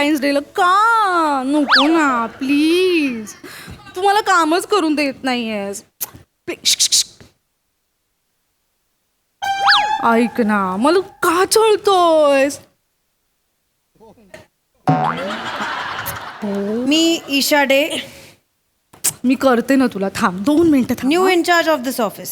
Valentine's डेला का नको ना प्लीज. तू मला कामच करून देत नाहीयेस. ऐक ना मला का चळतोयस. मी ईशा डे, मी करते ना तुला. थांब 2 मिनिटं थांब. New incharge of this office.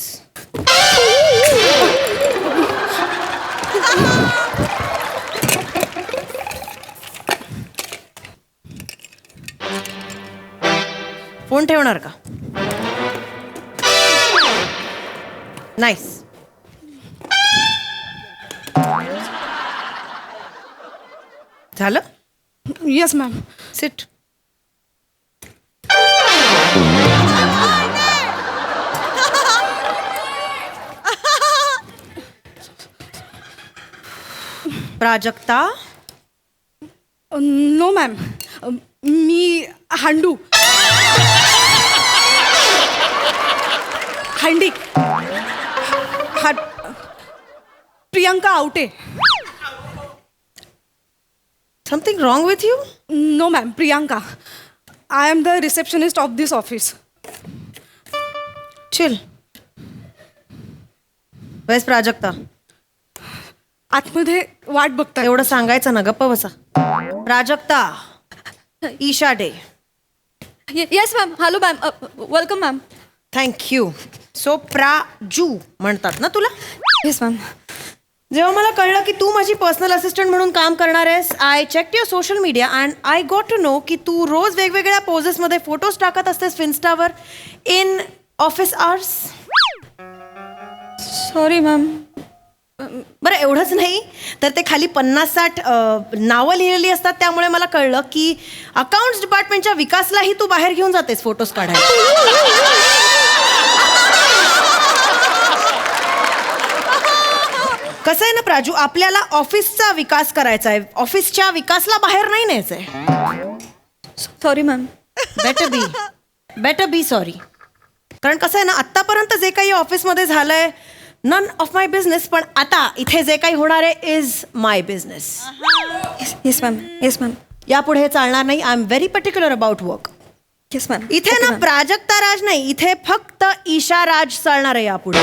Phone ठेवणार का? नाईस. झालं? Yes ma'am. Sit. Prajakta. No ma'am. मी हांडू. हंडी. Priyanka Awate. Something wrong with you? No ma'am, Priyanka. I am the receptionist of this office. Chill. Where's Prajakta? आतमध्ये वाट बघता. एवढं सांगायचं ना, गप्प बसा. Prajakta, Isha Dey. Yes ma'am. Hello ma'am. Welcome ma'am. Thank you. So Praju म्हणतात ना तुला? Yes ma'am. जेव्हा मला कळलं की तू माझी पर्सनल असिस्टंट म्हणून काम करणार आहेस, I check your social media and I got to know की तू रोज वेगवेगळ्या पोजेसमध्ये फोटोज टाकत असतेस इन्स्टावर in office hours. Sorry ma'am. बरं, एवढंच नाही तर ते खाली 50-60 नावं लिहिलेली असतात. त्यामुळे मला कळलं की अकाउंट्स डिपार्टमेंटच्या विकासलाही तू बाहेर घेऊन जातेस फोटोज काढायला. कसं आहे ना प्राजू, आपल्याला ऑफिसचा विकास करायचा आहे, ऑफिसच्या विकासला बाहेर नाही न्यायचंय. Sorry ma'am. Better be sorry. कारण कसं आहे ना, आत्तापर्यंत जे काही ऑफिसमध्ये झालंय नन ऑफ माय बिझनेस, पण आता इथे जे काही होणार आहे is my business. Yes ma'am. Yes ma'am. यापुढे हे चालणार नाही. I am very particular about work. Yes ma'am. इथे ना प्राजक्ता राज नाही, इथे फक्त ईशा राज चालणार आहे यापुढे.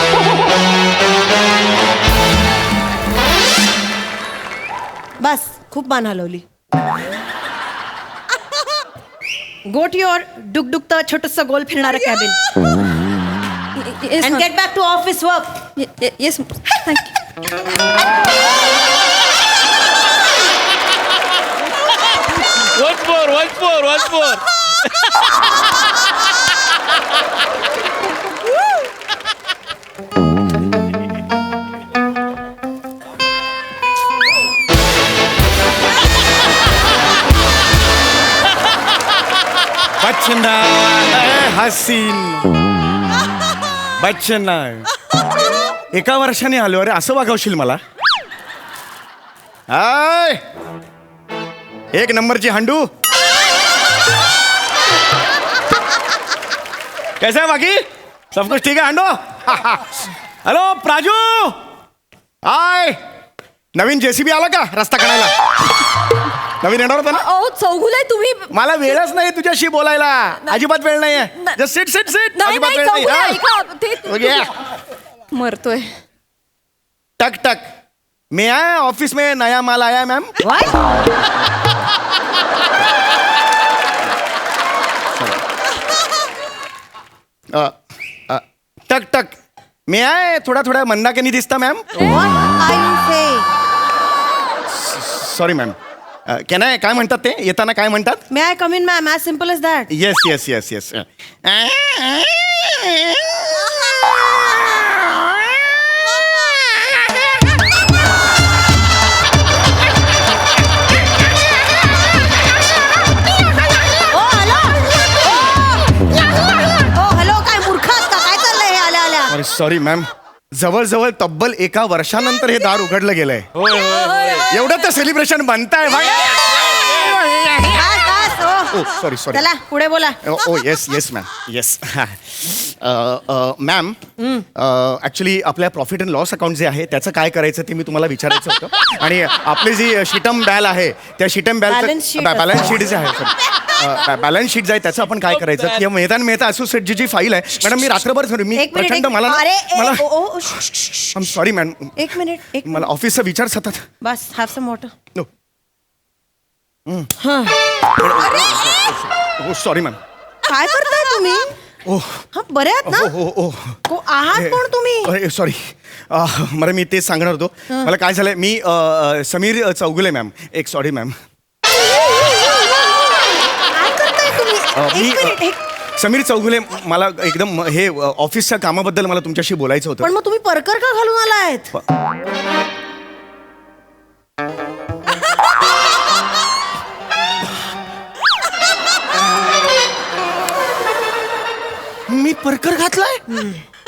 बस, खूप मान हलवली. गो टू युअर डुकडुकतं छोटंसं गोल फिरणारं cabin and get back to office work. Yes thank you. Once more. Bachchan हसीन बच्चन. एका वर्षाने आलो. अरे असं वागवशील मला? हाय, एक नंबरची हांडू. कैसा है बाकी? सब कुछ ठीक है हांडो? हॅलो प्राजू. हाय, नवीन जेसीबी आला का रस्ता काढायला? नवीन येणार होता ना? चौगुले तुम्ही. मला वेळच नाही तुझ्याशी बोलायला. अजिबात वेळ नाहीये. Just sit sit sit. अजिबात वेळ नाही. मरतोय. टक टक. मैं आया ऑफिस में, नया माल आया मैम. टक टक. मैं आया. थोडा थोडा मंदा के नहीं दिसता ma'am. Sorry ma'am. Can I, काय म्हणतात ते येताना, काय म्हणतात? May I come in ma'am, as simple as that. Yes yes yes yes. Hello, काय मूर्ख आहात का? काय चाललंय हे आल्या आल्या? Sorry ma'am. जवळजवळ तब्बल 1 वर्षानंतर हे दार उघडलं गेलंय. एवढं तर सेलिब्रेशन बनताय. बस, बस, ओ सॉरी सॉरी चला पुढे बोला. Oh yes yes ma'am yes ma'am actually आपल्या प्रॉफिट अँड लॉस अकाउंट जे आहे त्याचं काय करायचं ते मी तुम्हाला विचारायचं होतं आणि आपली जी शिटम बॅल आहे त्या शिटम Balance sheet बॅलन्स शीट जे आहे सर बॅलन्स शीट जे आहे त्याचं आपण काय करायचं किंवा मेहता असोसिएटची जी फाईल आहे मॅडम मी रात्रभर मी एक मिनिट प्रचंड मला अरे मला मला सॉरी मॅम एक मिनिट मला ऑफिसचा विचार सतत बस हॅव सम वॉटर. नो हो सॉरी मॅम काय करताय तुम्ही? ओ हा बरे आहात ना? ओ ओ आहात कोण तुम्ही? सॉरी मला मी तेच सांगणार होतो मला काय झालंय मी समीर चौगुले मॅम एक सॉरी मॅम काय करताय तुम्ही? मी एक मिनिट समीर चौगुले मला एकदम हे ऑफिसच्या कामाबद्दल मला तुमच्याशी बोलायचं होतं पण मग तुम्ही परकर का घालून आलायत? मी परकर घातलाय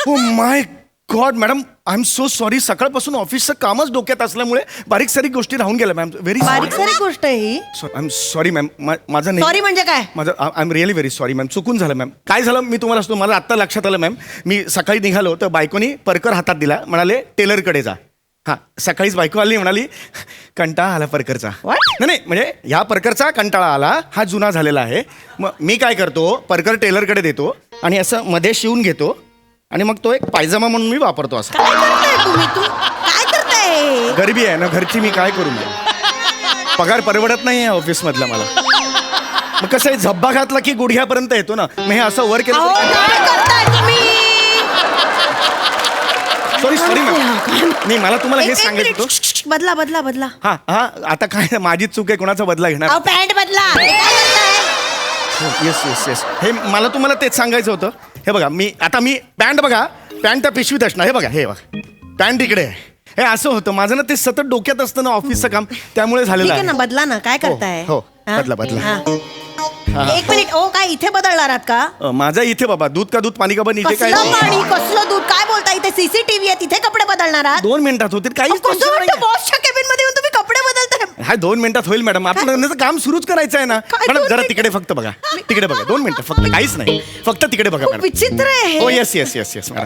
oh my God madam I am so sorry सकाळपासून ऑफिसचं कामच डोक्यात असल्यामुळे बारीक सारीक गोष्टी राहून गेल्या मॅम व्हेरी बारीक सारी गोष्ट आहे ही. आय एम सॉरी मॅम माझं नाही सॉरी म्हणजे काय? माझं I am really very sorry ma'am चुकून झालं मॅम काय झालं मी तुम्हाला असतो मला आत्ता लक्षात आलं मॅम मी सकाळी निघालो तर बायकोनी परकर हातात दिला म्हणाले टेलरकडे जा हां सकाळीच बायको आली म्हणाली कंटाळा आला परकरचा नाही म्हणजे ह्या परकरचा कंटाळा आला हा जुना झालेला आहे मग मी काय करतो परकर टेलरकडे देतो आणि असं मध्ये शिवून घेतो आणि मग तो एक पायजमा म्हणून मी वापरतो असं काय करताय तुम्ही? काय करताय? गरिबी आहे ना घरची मी काय करू मॅम पगार परवडत नाही आहे ऑफिसमधला मला मग कसं आहे झब्बा घातला की गुडघ्यापर्यंत येतो ना मग हे असं वर केलं अहो, काय करताय तुम्ही? सॉरी सॉरी मॅम नाही मला तुम्हाला हे एक सांगायचं मिनिट. होतं बदला बदला बदला. हा हा आता काय माझीच चूक आहे कोणाचा बदला घेणार अहो पॅन्ट बदला. हे काय करताय? येस येस येस हे मला तुम्हाला तेच सांगायचं होतं हे बघा मी पॅन्ट बघा पॅन्ट त्या पिशवीत असणार हे बघा पॅन्ट इकडे आहे हे असं होतं माझं ना ते सतत डोक्यात असतं ना ऑफिसचं काम त्यामुळे झालेलं ठीक आहे ना आहे बदला ना काय करताय? हो, हा? बदला. हा. एक मिनिट ओ काय इथे बदलणार आहात का? माझं इथे बाबा दूध का दूध पाणी का पण इथे काय कसलं पाणी कसलं दूध काय बोलता? इथे सीसीटीव्ही आहे तिथे कपडे बदलणार आहात? 2 मिनिटात होतील काही कसं वाटतं बॉसच्या केबिन मध्ये येऊन तुम्ही कपडे बदलताय? हा 2 मिनिटात होईल मॅडम आपलं काम सुरूच करायचं आहे ना काय मॅडम 2 जरा मिनिटं? तिकडे फक्त बघा तिकडे बघा 2 मिनिटं फक्त काहीच नाही फक्त तिकडे बघा खूप मॅडम विचित्र आहे हो हे. Yes yes yes yes madam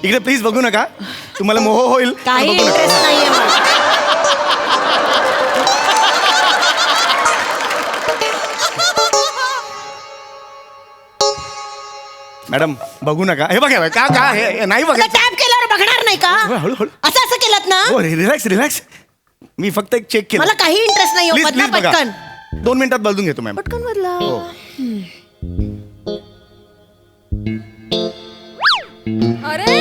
इकडे प्लीज बघू नका तुम्हाला मोह होईल पण काही बघू नका. इंटरेस्ट नाहीये मला. मॅडम बघू नका हे बघा का का हे नाही आता बघा टॅप केल्यावर बघणार नाही का? हळूहळू असं केलं ना? हो रिलॅक्स रिलॅक्स मी फक्त एक चेक केलं मला काही इंटरेस्ट नाही प्लीज बदला प्लीज बघा पटकन 2 मिनिटात बदलून घेतो मॅम पटकन बदला. हो अरे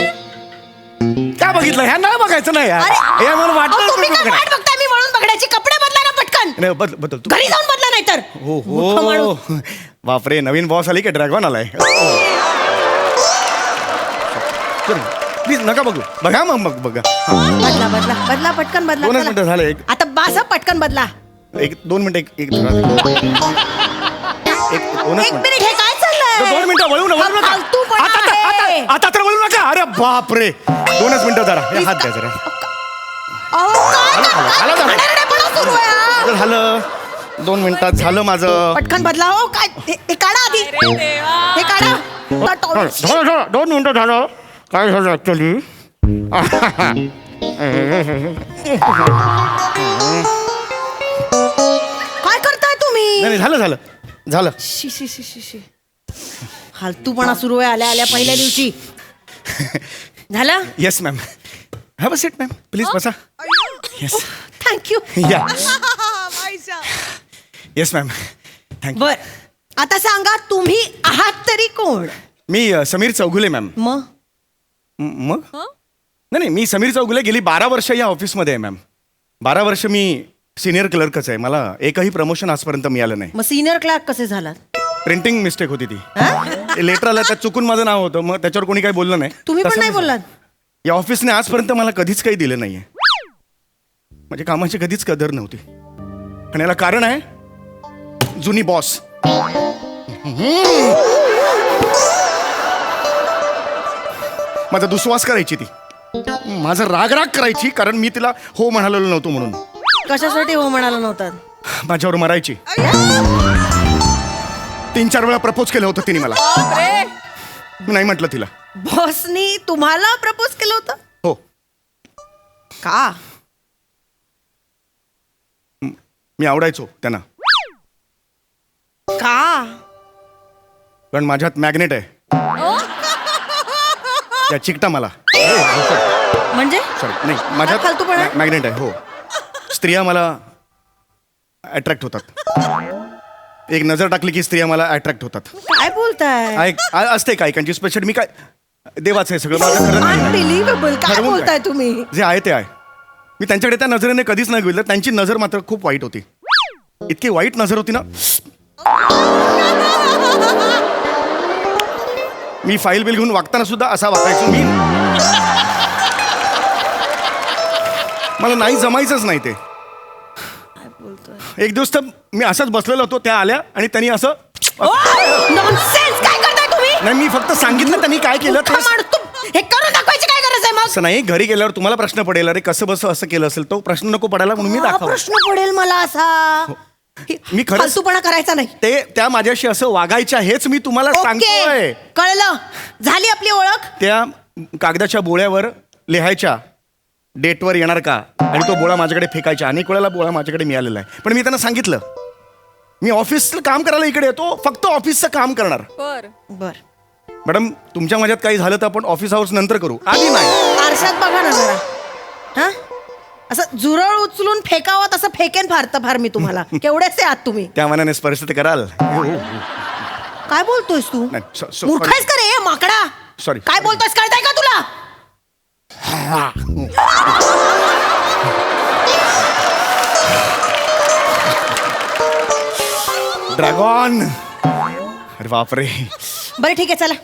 काय बघितलं ह्या नाही बघायचं नाही यार अरे, हे मला अहो, तुम्ही काय वाटलं वाट बघताय मी म्हणून बघण्याची कपडे बदला ना पटकन नाही बदल बदल तू घरी जाऊन बदला नाही तर हो हो बापरे नवीन बॉस आली की ड्रॅगॉन आलाय प्लीज नका बघू बघा मग बघा बदला बदला बदला पटकन बदला 2 चला. मिनिटं झाले एक आता बासा पटकन बदला. 2 मिनिटं एक धरा. एक 2 एक मिनिट हे काय चाललंय? 2 मिनिटं वळू हा नका फालतूपणा आहे. आता तर वळू नका अरे बापरे 2च मिनिटं जरा हे हात द्या जरा अहो, काय झालं, झालं. घाणेरडेपणा सुरू आहे हा? झालं 2 मिनिटात झालं माझं पटकन बदला हो काय हे काढा आधी हे काढा आता टॉवेल. झालं 2 मिनिटं झालं काय झालं ऍक्च्युली काय करताय तुम्ही? नाही झालं शी शी शी शी शी फालतूपणा सुरू आहे आल्या आल्या पहिल्या दिवशी झालं. Yes ma'am have a seat ma'am please बसा येस थँक्यू. या येस मॅम थँक्यू बर आता सांगा तुम्ही आहात तरी कोण? मी समीर चौगुले मॅम मग मग नाही मी समीर चौगुले गेली 12 वर्ष या ऑफिसमध्ये आहे मॅम 12 वर्ष मी सिनियर क्लर्कच आहे मला एकही प्रमोशन आजपर्यंत मिळालं नाही मग सिनियर क्लार्क कसे झालात? प्रिंटिंग मिस्टेक होती ती लेटर आलं त्यात चुकून माझं नाव होतं मग त्याच्यावर कोणी काही बोललं नाही तुम्ही पण तसं नाही झालं. बोललात? या ऑफिसने आजपर्यंत मला कधीच काही दिलं नाहीये म्हणजे कामाची कधीच कदर नव्हती आणि याला कारण आहे जुनी बॉस माझा दुस्वास करायची ती माझा राग करायची कारण मी तिला हो म्हणालेलो नव्हतो म्हणून कशासाठी हो म्हणाला नव्हतात? माझ्यावर मरायची 3-4 वेळा प्रपोज केलं होतं तिने मला. मी नाही म्हटलं तिला. बॉसनी तुम्हाला प्रपोज केलं होतं? हो. का? मी आवडायचो त्यांना. का? कारण माझ्यात मॅग्नेट आहे. त्या चिकटा मला. म्हणजे सॉरी नाही काय माझ्यात फालतूपणा? मॅग्नेट आहे. हो. स्त्रिया मला अट्रॅक्ट होतात. एक नजर टाकली की स्त्रिया मला अट्रॅक्ट होतात. काय बोलताय? असते काहीकांची स्पेशल. मी काय देवाचं आहे सगळं. माझं खरं नाही. अनबिलिव्हेबल. काय ठरवून बोलताय काय? तुम्ही? जे आहे ते आहे. मी त्यांच्याकडे त्या नजरेने कधीच नाही बघितलं. त्यांची नजर मात्र खूप वाईट होती. इतकी वाईट नजर होती ना. मी फाईल बिल घेऊन वागताना सुद्धा असा वागायचो मी. मला नाही जमायचंच नाही ते. एक दिवस तर मी असंच बसलेलो होतो. त्या आल्या आणि त्यांनी असं नॉनसेन्स. काय करताय तुम्ही? नाही मी फक्त सांगितलं त्यांनी काय केलं ते. हे करून दाखवायची काय गरज आहे मग? असं नाही. घरी गेल्यावर तुम्हाला प्रश्न पडेल अरे कसं बस असं केलं असेल. तो प्रश्न नको पडायला म्हणून मी हा दाखव. प्रश्न पडेल मला असा. मी खरंच फालतूपणा करायचा नाही. ते त्या माझ्याशी असं वागायच्या हेच मी तुम्हाला ओके, सांगतोय. कळलं. झाली आपली ओळख. त्या कागदाच्या बोळ्यावर लिहायच्या डेटवर येणार का आणि तो बोळा माझ्याकडे फेकायचा. अनेक वेळेला बोळा माझ्याकडे मिळालेला आहे. पण मी त्यांना सांगितलं मी ऑफिसचं काम करायला इकडे येतो. फक्त ऑफिसचं काम करणार. बर. मॅडम तुमच्या माझ्यात काही झालं तर आपण ऑफिस आवर्स नंतर करू. आधी नाही. आरशात बघा ना जरा. हा असं झुरळ उचलून फेकावं तसं फेकेन फार मी तुम्हाला. केवढेच आहात तुम्ही? त्या मनाने स्पर्श तर कराल. काय बोलतोयस तू? नाही, मूर्ख आहेस का रे माकडा? सॉरी. काय बोलतोयस कळतंय का तुला? ड्रॅगॉन. अरे बापरे. बरं ठीक आहे चला.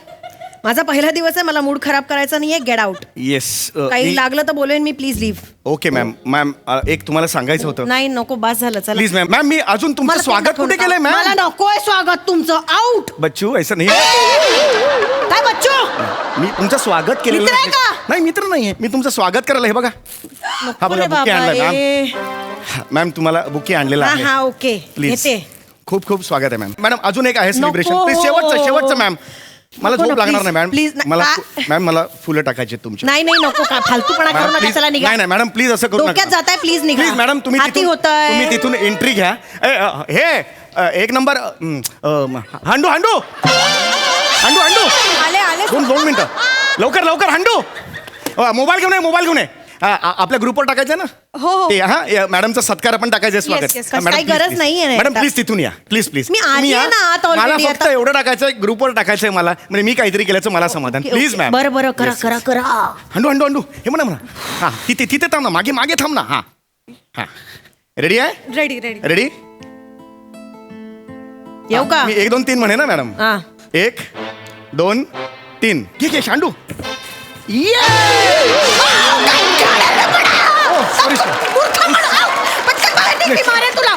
माझा पहिला दिवस आहे. मला मूड खराब करायचा नाहीये. Get out. येस. काही लागलं तर बोलेन मी. Please leave. Okay ma'am. Ma'am एक तुम्हाला सांगायचं होतं. नाही नको बास झालं. चला प्लीज मॅम. मॅम मी अजून तुमचं मला स्वागत तोंड कुठे दाखवू केलंय नका. मला मॅम? नकोय स्वागत तुमचं. आउट. बच्चू ऐसा नाही. काय बच्चू? मी तुमचं स्वागत केलेलं मित्र आहे का? नाही मित्र नाहीये. मी तुमचं स्वागत करायला हे बघा. हा बघा रे बुके बाबा, आणलाय मॅम. ए. मॅम तुम्हाला बुके आणलेला हा आहे. हा ओके. प्लीज. येते. खूप खूप स्वागत आहे मॅम. मॅडम अजून एक आहे सेलिब्रेशन. नको. प्लीज शेवटचं मॅम. मला नको झोप ना, लागणार please, नाही मॅम. please, नाही. मला आ- मॅम मला फुलं टाकायचे तुमच्या. नाही नाही नको. काय फालतूपणा करू मॅडम, नका. please. चला निघा. नाही नाही मॅडम प्लीज असं करू डोक्यात जाताय. प्लीज निघा. प्लीज मॅडम तुम्ही हाती तिथून- होतंय. तुम्ही तिथून एंट्री घ्या. हे एक नंबर हांडू हांडू हांडू हांडू आले 2 मिनिटं लवकर लवकर हांडू. मोबाईल घेऊन ये. मोबाईल घेऊन ये. आपल्या ग्रुपवर टाकायचं ना. हो, हो. ते या मॅडमचा सत्कार आपण टाकायचं स्वागत. Yes, yes. काही गरज नाहीये ना मॅडम आता. प्लीज तिथून या. प्लीज प्लीज मी आली आहे ना आत मला already फक्त आता. एवढं टाकायचंय ग्रुपवर टाकायचंय मला. म्हणजे मी काहीतरी केल्याचं मला समाधान. Okay, please okay. मॅम. बरं बरं करा Yes, करा yes. करा. हांडू हांडू हांडू हे म्हणा हा तिथे तिथे थांब ना. मागे मागे थांब ना. हा हा रेडी आहे. Ready ready. रेडी. येऊ का? मी 1 2 3 म्हणे ना मॅडम. हा 1 2 3 घे घे शांडू. पटकन बाहेर निघ, मी मारेन तुला.